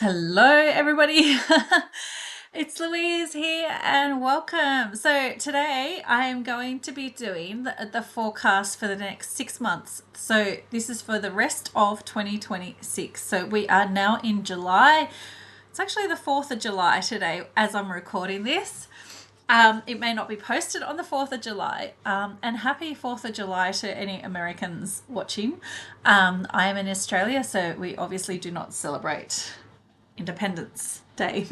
Hello, everybody. It's Louise here, and welcome. So, today I am going to be doing the forecast for the next 6 months. So, this is for the rest of 2026. So, we are now in July. It's actually the 4th of July today as I'm recording this. It may not be posted on the 4th of July. And happy 4th of July to any Americans watching. I am in Australia, so we obviously do not celebrate Independence Day.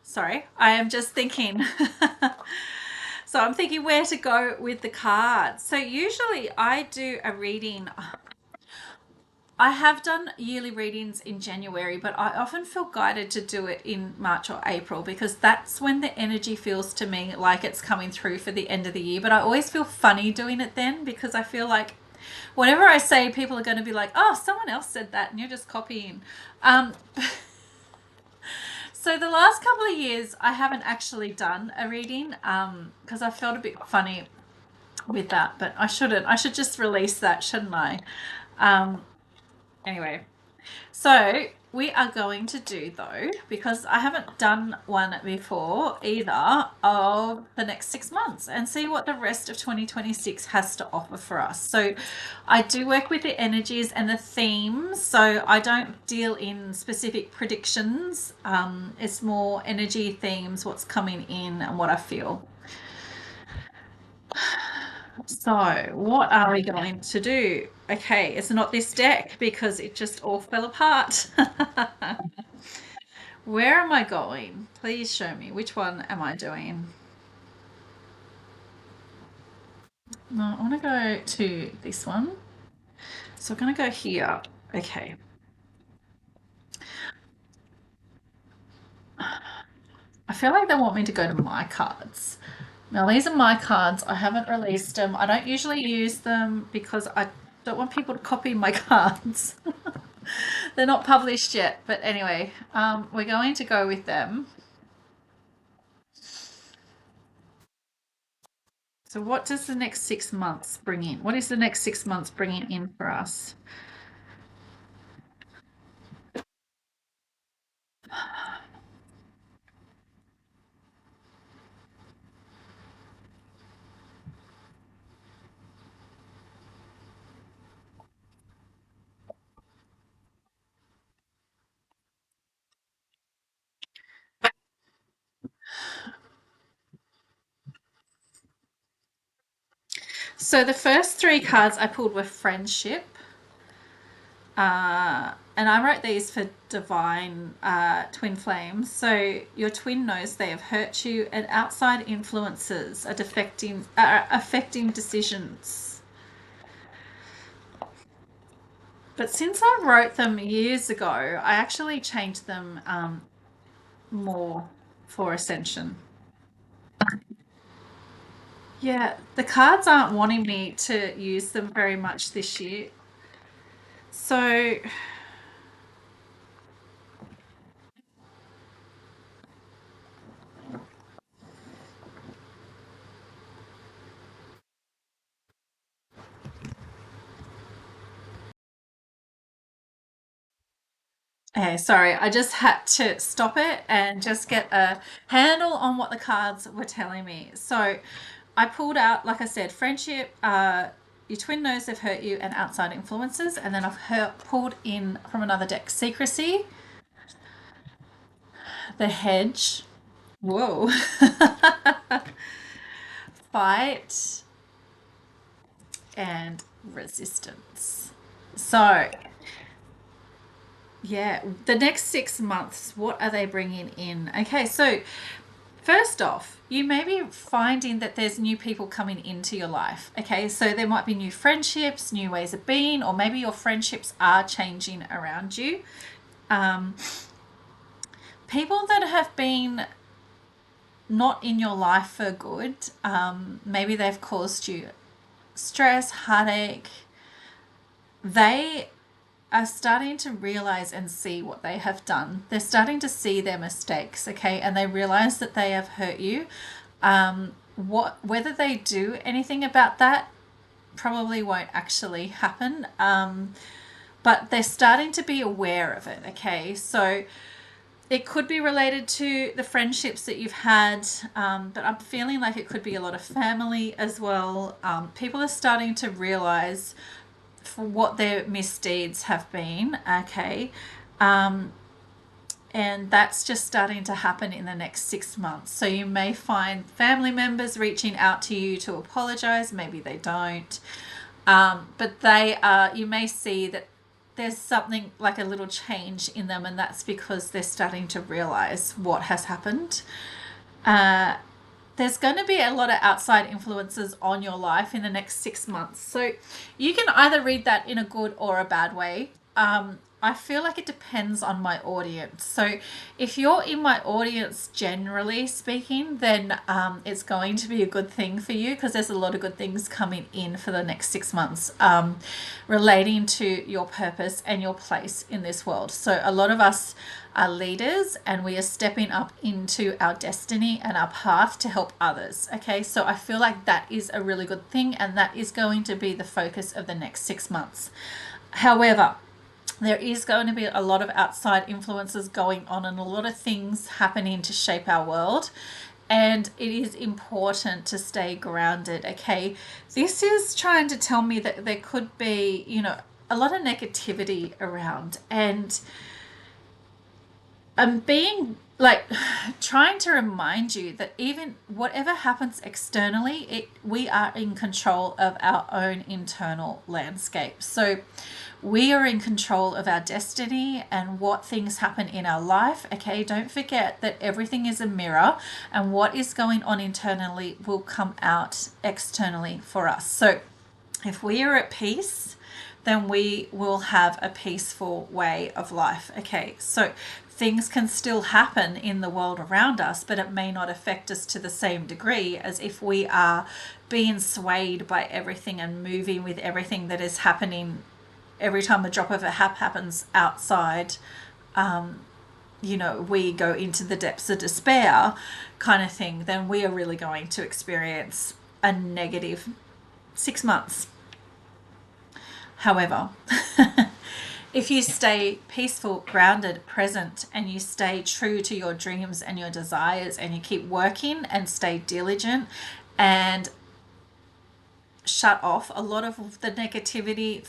Sorry, I am just thinking. So I'm thinking where to go with the cards. So usually I do a reading. I have done yearly readings in January, but I often feel guided to do it in March or April because that's when the energy feels to me like it's coming through for the end of the year. But I always feel funny doing it then because I feel like whatever I say, people are going to be like, oh, someone else said that and you're just copying. Um, so the last couple of years, I haven't actually done a reading because I felt a bit funny with that, but I shouldn't. I should just release that, shouldn't I? Um, anyway, so we are going to do though, because I haven't done one before either, of the next 6 months and see what the rest of 2026 has to offer for us. So I do work with the energies and the themes, so I don't deal in specific predictions. It's more energy themes, what's coming in and what I feel. So, what are we going to do? Okay, it's not this deck because it just all fell apart. Where am I going? Please show me. Which one am I doing? No, I want to go to this one. So I'm going to go here. Okay. I feel like they want me to go to my cards. Now, these are my cards. I haven't released them. I don't usually use them because I don't want people to copy my cards. They're not published yet. But anyway, we're going to go with them. So, what does the next 6 months bring in? What is the next 6 months bringing in for us? So, the first three cards I pulled were friendship. And I wrote these for divine twin flames. So your twin knows they have hurt you, and outside influences are affecting decisions. But since I wrote them years ago, I actually changed them more for ascension. Yeah, the cards aren't wanting me to use them very much this year. So, okay, sorry, I just had to stop it and just get a handle on what the cards were telling me. So, I pulled out, like I said, friendship, your twin knows they've hurt you, and outside influences. And then pulled in from another deck secrecy, the hedge, whoa, fight, and resistance. So, yeah, the next 6 months, what are they bringing in? Okay, so first off, you may be finding that there's new people coming into your life. Okay, so there might be new friendships, new ways of being, or maybe your friendships are changing around you. Um, People that have been not in your life for good, maybe they've caused you stress, heartache, they are starting to realize and see what they have done. They're starting to see their mistakes, okay, and they realize that they have hurt you. Whether they do anything about that, probably won't actually happen. But they're starting to be aware of it. Okay, so it could be related to the friendships that you've had, but I'm feeling like it could be a lot of family as well. People are starting to realize for what their misdeeds have been. Okay, and that's just starting to happen in the next 6 months. So you may find family members reaching out to you to apologize. Maybe they don't, but they are. You may see that there's something like a little change in them, and that's because they're starting to realize what has happened. There's going to be a lot of outside influences on your life in the next 6 months. So you can either read that in a good or a bad way. I feel like it depends on my audience. So if you're in my audience, generally speaking, then it's going to be a good thing for you, because there's a lot of good things coming in for the next 6 months relating to your purpose and your place in this world. So a lot of us are leaders, and we are stepping up into our destiny and our path to help others. Okay, so I feel like that is a really good thing, and that is going to be the focus of the next 6 months. However, there is going to be a lot of outside influences going on, and a lot of things happening to shape our world. And it is important to stay grounded. Okay, this is trying to tell me that there could be, a lot of negativity around, and I'm being like trying to remind you that even whatever happens externally, we are in control of our own internal landscape. So we are in control of our destiny and what things happen in our life. Okay, don't forget that everything is a mirror, and what is going on internally will come out externally for us. So if we are at peace, then we will have a peaceful way of life. Okay, so things can still happen in the world around us, but it may not affect us to the same degree as if we are being swayed by everything and moving with everything that is happening. Every time a drop of a hat happens outside, we go into the depths of despair kind of thing, then we are really going to experience a negative 6 months. However, if you stay peaceful, grounded, present, and you stay true to your dreams and your desires, and you keep working and stay diligent and shut off a lot of the negativity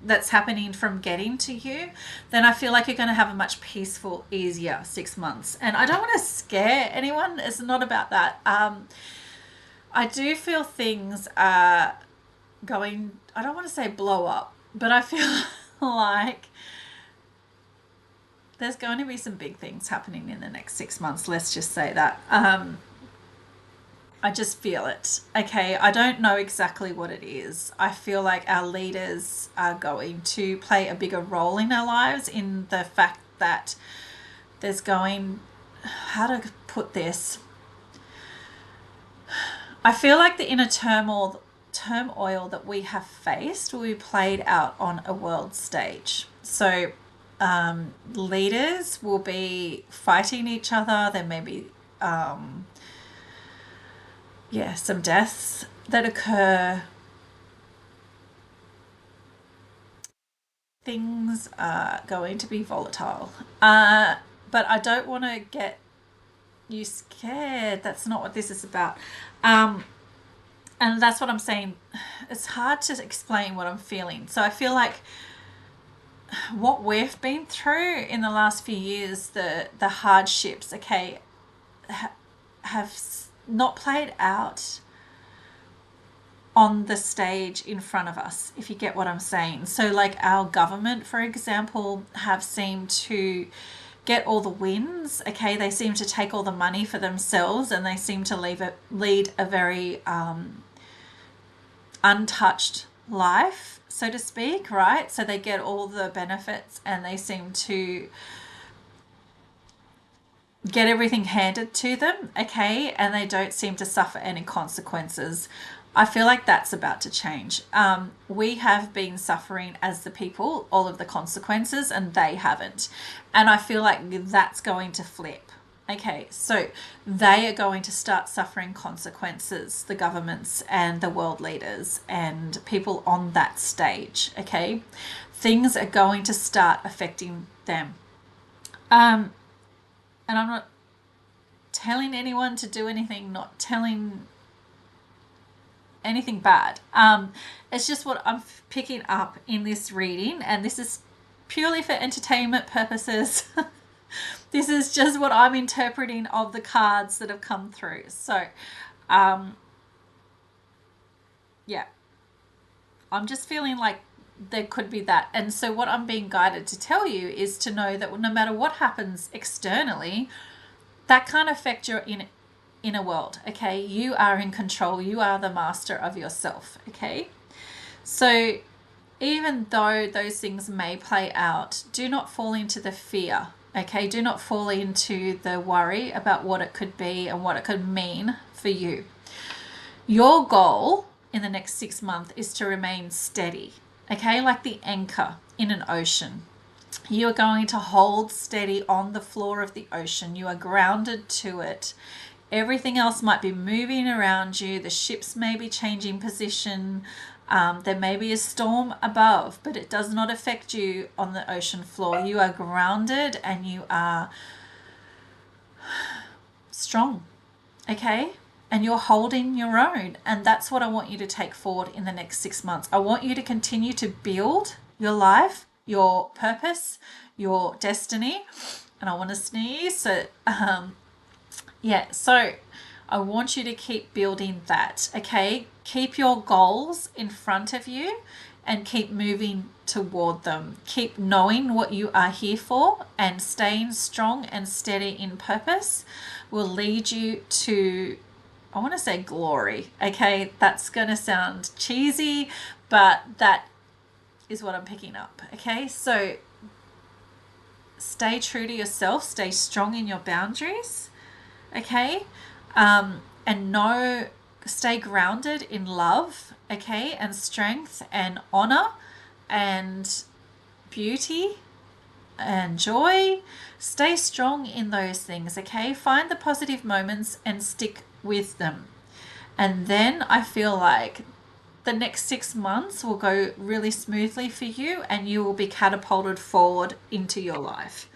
that's happening from getting to you, then I feel like you're going to have a much peaceful, easier 6 months. And I don't want to scare anyone. It's not about that. I do feel things are going, I don't want to say blow up, but I feel like there's going to be some big things happening in the next 6 months. Let's just say that. I just feel it. Okay, I don't know exactly what it is. I feel like our leaders are going to play a bigger role in our lives, in the fact that there's going, how to put this? I feel like the inner turmoil that we have faced will be played out on a world stage. So leaders will be fighting each other. There may be some deaths that occur. Things are going to be volatile. But I don't want to get you scared. That's not what this is about. And that's what I'm saying. It's hard to explain what I'm feeling. So I feel like what we've been through in the last few years, the hardships, okay, have not played out on the stage in front of us, if you get what I'm saying. So like our government, for example, have seemed to get all the wins. Okay, they seem to take all the money for themselves, and they seem to lead a very untouched life, so to speak, right? So they get all the benefits, and they seem to get everything handed to them, okay, and they don't seem to suffer any consequences. I feel like that's about to change. We have been suffering as the people all of the consequences, and they haven't. And I feel like that's going to flip. Okay, so they are going to start suffering consequences, the governments and the world leaders and people on that stage. Okay, things are going to start affecting them. And I'm not telling anyone to do anything, not telling anything bad. It's just what I'm picking up in this reading, and this is purely for entertainment purposes. This is just what I'm interpreting of the cards that have come through. So, um, yeah, I'm just feeling like there could be that. And so, what I'm being guided to tell you is to know that no matter what happens externally, that can't affect your inner world. Okay, you are in control, you are the master of yourself. Okay, so even though those things may play out, do not fall into the fear. Okay, do not fall into the worry about what it could be and what it could mean for you. Your goal in the next 6 months is to remain steady. Okay, like the anchor in an ocean. You are going to hold steady on the floor of the ocean. You are grounded to it. Everything else might be moving around you. The ships may be changing position. There may be a storm above, but it does not affect you on the ocean floor. You are grounded and you are strong, okay? And you're holding your own. And that's what I want you to take forward in the next 6 months. I want you to continue to build your life, your purpose, your destiny. And I want to sneeze. So, so I want you to keep building that, okay? Keep your goals in front of you and keep moving toward them. Keep knowing what you are here for, and staying strong and steady in purpose will lead you to, I want to say, glory. Okay, that's going to sound cheesy, but that is what I'm picking up. Okay, so stay true to yourself, stay strong in your boundaries. Okay, and know, stay grounded in love, okay, and strength and honor and beauty and joy. Stay strong in those things, okay? Find the positive moments and stick with them. And then I feel like the next 6 months will go really smoothly for you and you will be catapulted forward into your life.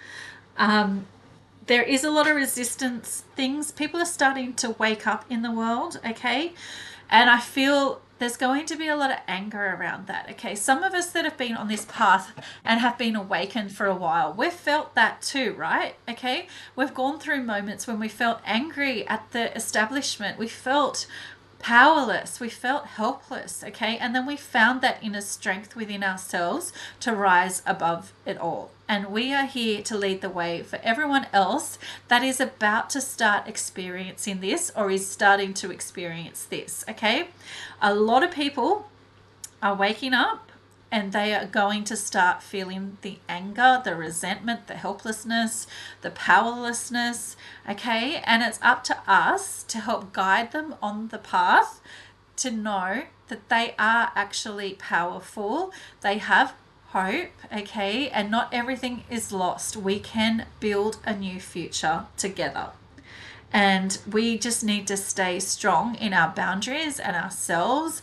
There is a lot of resistance things. People are starting to wake up in the world, okay? And I feel there's going to be a lot of anger around that, okay? Some of us that have been on this path and have been awakened for a while, we've felt that too, right? Okay? We've gone through moments when we felt angry at the establishment. We felt powerless. We felt helpless, okay? And then we found that inner strength within ourselves to rise above it all. And we are here to lead the way for everyone else that is about to start experiencing this or is starting to experience this, okay? A lot of people are waking up and they are going to start feeling the anger, the resentment, the helplessness, the powerlessness, okay? And it's up to us to help guide them on the path to know that they are actually powerful. They have hope, okay? And not everything is lost. We can build a new future together. And we just need to stay strong in our boundaries and ourselves,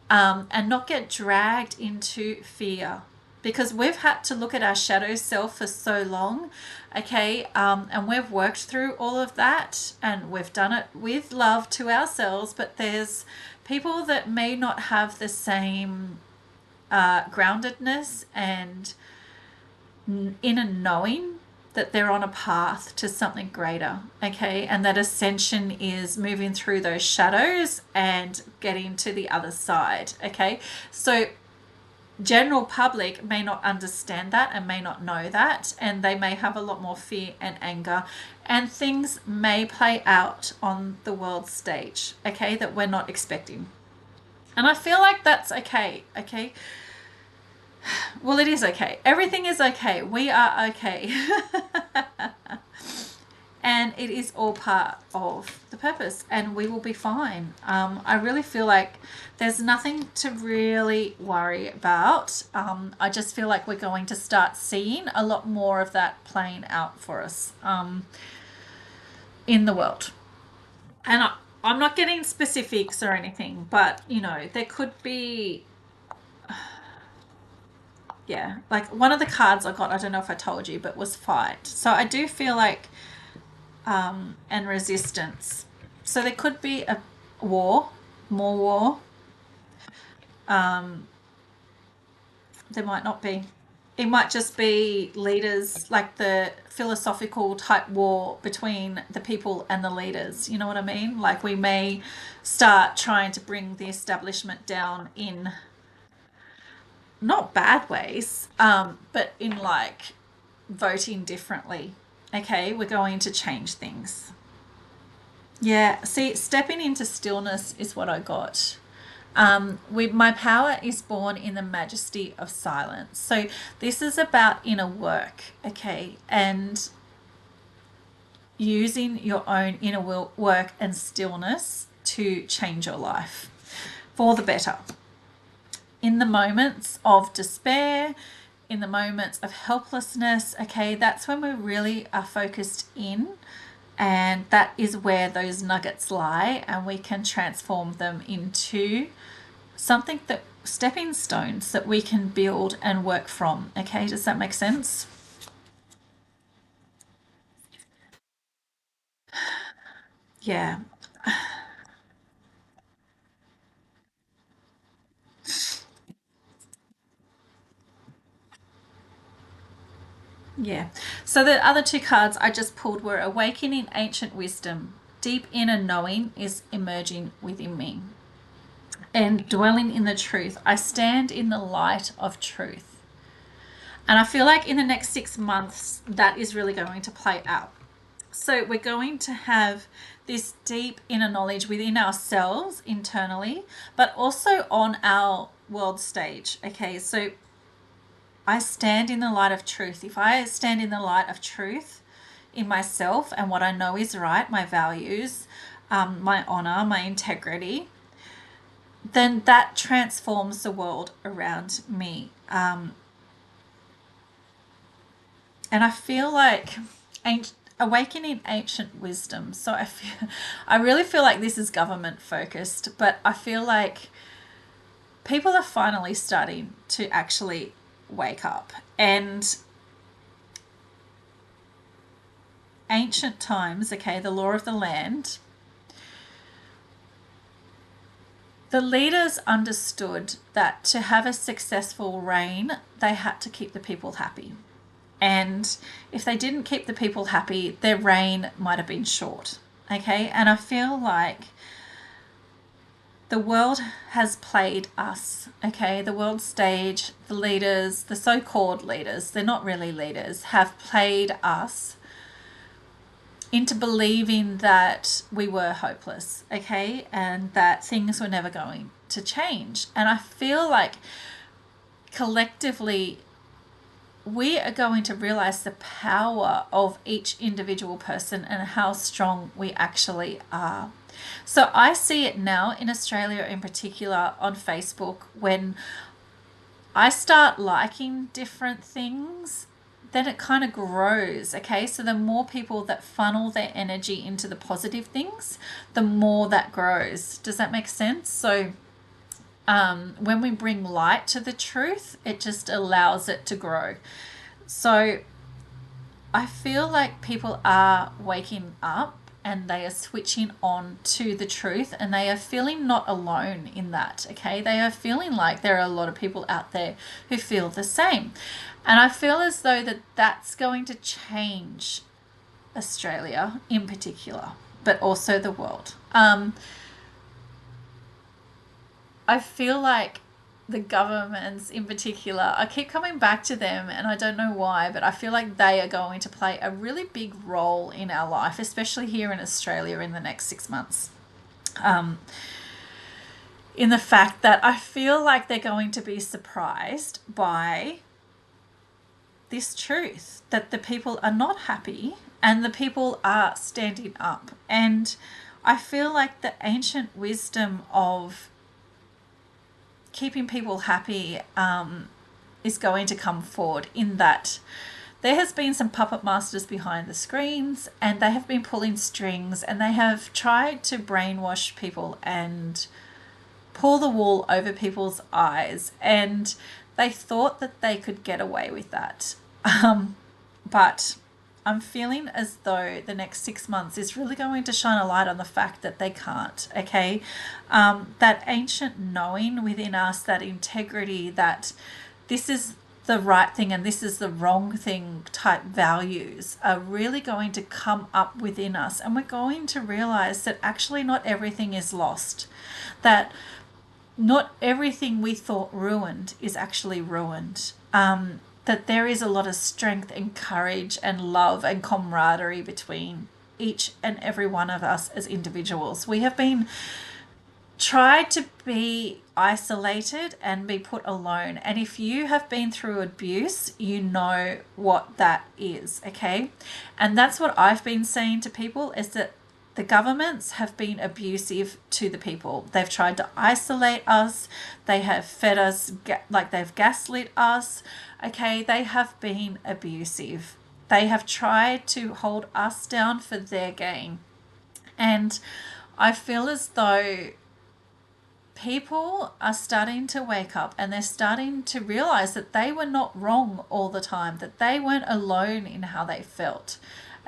and not get dragged into fear, because we've had to look at our shadow self for so long, okay? And we've worked through all of that and we've done it with love to ourselves, but there's people that may not have the same groundedness and inner knowing that they're on a path to something greater, okay? And that ascension is moving through those shadows and getting to the other side, okay? So general public may not understand that and may not know that, and they may have a lot more fear and anger, and things may play out on the world stage, okay, that we're not expecting. And I feel like that's okay, okay? Well, it is okay. Everything is okay. We are okay. And it is all part of the purpose, and we will be fine. I really feel like there's nothing to really worry about. I just feel like we're going to start seeing a lot more of that playing out for us. in the world. And I'm not getting specifics or anything, but there could be, yeah, like one of the cards I got, I don't know if I told you, but was fight. So I do feel like, and resistance. So there could be a war, more war. Um, there might not be. It might just be leaders, like the philosophical type war between the people and the leaders. You know what I mean? Like we may start trying to bring the establishment down in not bad ways, but in like voting differently. Okay, we're going to change things. Yeah, see, stepping into stillness is what I got. My power is born in the majesty of silence. So this is about inner work, okay, and using your own inner work and stillness to change your life for the better. In the moments of despair, in the moments of helplessness, okay, that's when we really are focused in, and that is where those nuggets lie, and we can transform them into something that stepping stones that we can build and work from. Okay, does that make sense? Yeah. Yeah. So the other two cards I just pulled were Awakening Ancient Wisdom. Deep inner knowing is emerging within me. And dwelling in the truth. I stand in the light of truth. And I feel like in the next 6 months, that is really going to play out. So we're going to have this deep inner knowledge within ourselves internally, but also on our world stage. Okay, so I stand in the light of truth. If I stand in the light of truth in myself and what I know is right, my values, my honor, my integrity, then that transforms the world around me. And I feel like awakening ancient wisdom. So I really feel like this is government focused, but I feel like people are finally starting to actually wake up. And ancient times, okay, the law of the land, the leaders understood that to have a successful reign, they had to keep the people happy. And if they didn't keep the people happy, their reign might have been short. Okay, and I feel like the world has played us, okay? The world stage, the leaders, the so called leaders, they're not really leaders, have played us into believing that we were hopeless, okay? And that things were never going to change. And I feel like collectively, we are going to realize the power of each individual person and how strong we actually are. So I see it now in Australia in particular on Facebook when I start liking different things, then it kind of grows. Okay, so the more people that funnel their energy into the positive things, the more that grows. Does that make sense? So when we bring light to the truth, it just allows it to grow. So I feel like people are waking up and they are switching on to the truth, and they are feeling not alone in that. Okay, they are feeling like there are a lot of people out there who feel the same, and I feel as though that's going to change Australia in particular, but also the world. I feel like the governments in particular, I keep coming back to them and I don't know why, but I feel like they are going to play a really big role in our life, especially here in Australia in the next 6 months. In the fact that I feel like they're going to be surprised by this truth that the people are not happy and the people are standing up. And I feel like the ancient wisdom of keeping people happy is going to come forward in that there has been some puppet masters behind the screens, and they have been pulling strings, and they have tried to brainwash people and pull the wool over people's eyes, and they thought that they could get away with that. But I'm feeling as though the next 6 months is really going to shine a light on the fact that they can't, okay? That ancient knowing within us, that integrity, that this is the right thing and this is the wrong thing type values are really going to come up within us. And we're going to realize that actually not everything is lost. That not everything we thought ruined is actually ruined. That there is a lot of strength and courage and love and camaraderie between each and every one of us as individuals. We have been tried to be isolated and be put alone. And if you have been through abuse, you know what that is, okay? And that's what I've been saying to people, is that the governments have been abusive to the people. They've tried to isolate us. They have fed us, like they've gaslit us. Okay, they have been abusive. They have tried to hold us down for their gain. And I feel as though people are starting to wake up, and they're starting to realize that they were not wrong all the time, that they weren't alone in how they felt.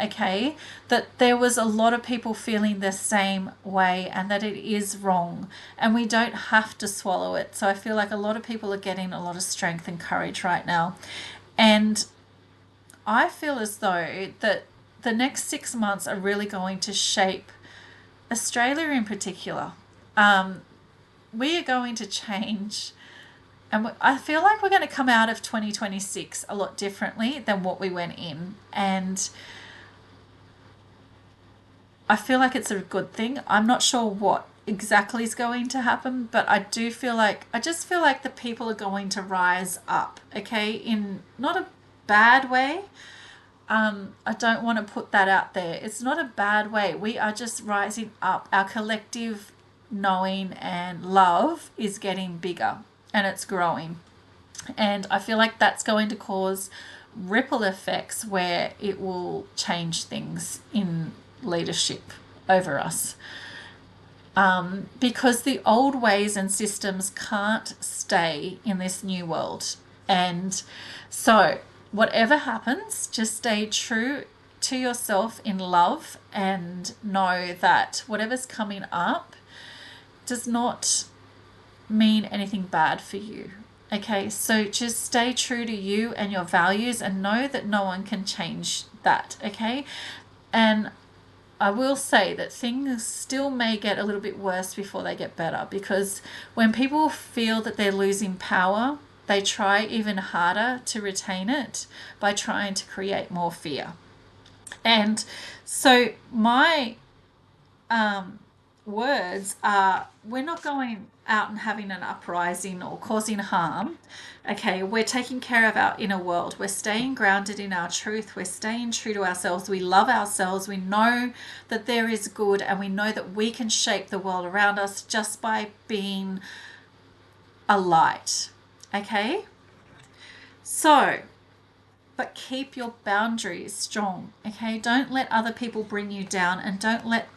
Okay, that there was a lot of people feeling the same way, and that it is wrong, and we don't have to swallow it. So I feel like a lot of people are getting a lot of strength and courage right now. And I feel as though that the next 6 months are really going to shape Australia in particular. We are going to change, and I feel like we're going to come out of 2026 a lot differently than what we went in. And I feel like it's a good thing. I'm not sure what exactly is going to happen, but I just feel like the people are going to rise up, okay, in not a bad way. I don't want to put that out there. It's not a bad way. We are just rising up. Our collective knowing and love is getting bigger, and it's growing. And I feel like that's going to cause ripple effects where it will change things in leadership over us. Because the old ways and systems can't stay in this new world. And so whatever happens, just stay true to yourself in love, and know that whatever's coming up does not mean anything bad for you. Okay, so just stay true to you and your values, and know that no one can change that, okay? And I will say that things still may get a little bit worse before they get better, because when people feel that they're losing power, they try even harder to retain it by trying to create more fear. And so my words are, we're not going out and having an uprising or causing harm. Okay, we're taking care of our inner world. We're staying grounded in our truth. We're staying true to ourselves. We love ourselves. We know that there is good, and we know that we can shape the world around us just by being a light. Okay? So, but keep your boundaries strong. Okay? Don't let other people bring you down, and don't let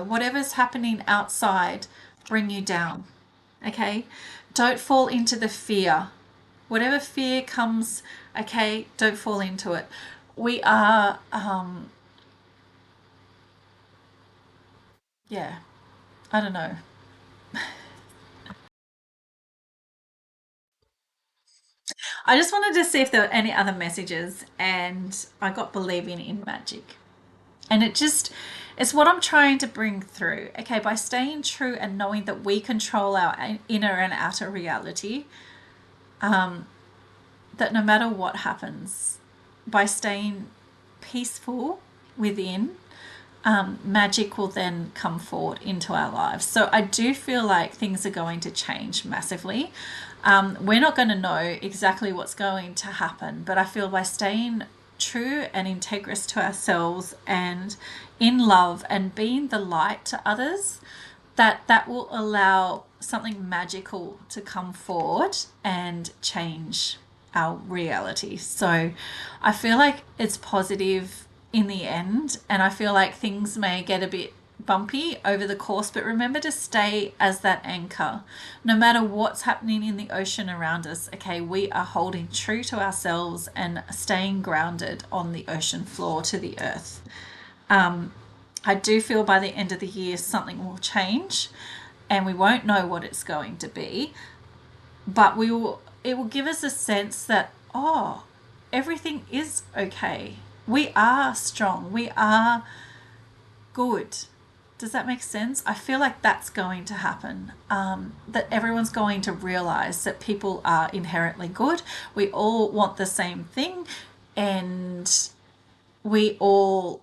whatever's happening outside bring you down. Okay? Don't fall into the fear. Whatever fear comes, okay, don't fall into it. We are, yeah, I don't know. I just wanted to see if there were any other messages, and I got believing in magic. And it's what I'm trying to bring through. Okay, by staying true and knowing that we control our inner and outer reality, that no matter what happens, by staying peaceful within, magic will then come forward into our lives. So I do feel like things are going to change massively. We're not going to know exactly what's going to happen, but I feel by staying true and integrous to ourselves and in love and being the light to others, that will allow something magical to come forward and change our reality. So I feel like it's positive in the end, and I feel like things may get a bit bumpy over the course, but remember to stay as that anchor. No matter what's happening in the ocean around us, okay, we are holding true to ourselves and staying grounded on the ocean floor to the earth. I do feel by the end of the year something will change, and we won't know what it's going to be, but it will give us a sense that, oh, everything is okay. We are strong. We are good. Does that make sense? I feel like that's going to happen. That everyone's going to realize that people are inherently good. We all want the same thing, and we all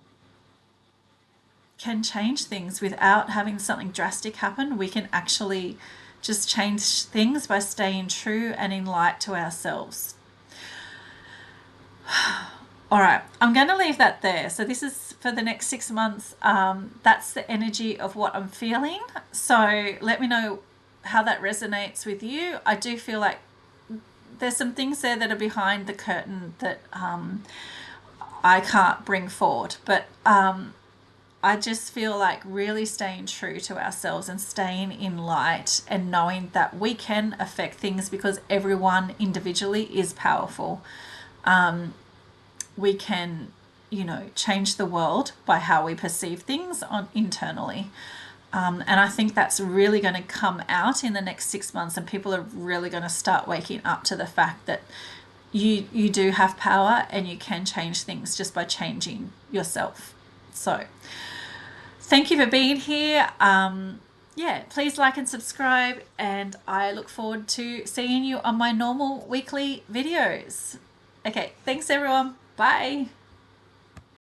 can change things without having something drastic happen. We can actually just change things by staying true and in light to ourselves. All right, I'm going to leave that there. So this is for the next 6 months. That's the energy of what I'm feeling. So let me know how that resonates with you. I do feel like there's some things there that are behind the curtain that I can't bring forward, but I just feel like really staying true to ourselves and staying in light and knowing that we can affect things because everyone individually is powerful. We can, change the world by how we perceive things internally. And I think that's really going to come out in the next 6 months, and people are really going to start waking up to the fact that you do have power and you can change things just by changing yourself. So thank you for being here. Please like and subscribe, and I look forward to seeing you on my normal weekly videos. Okay, thanks everyone. Bye.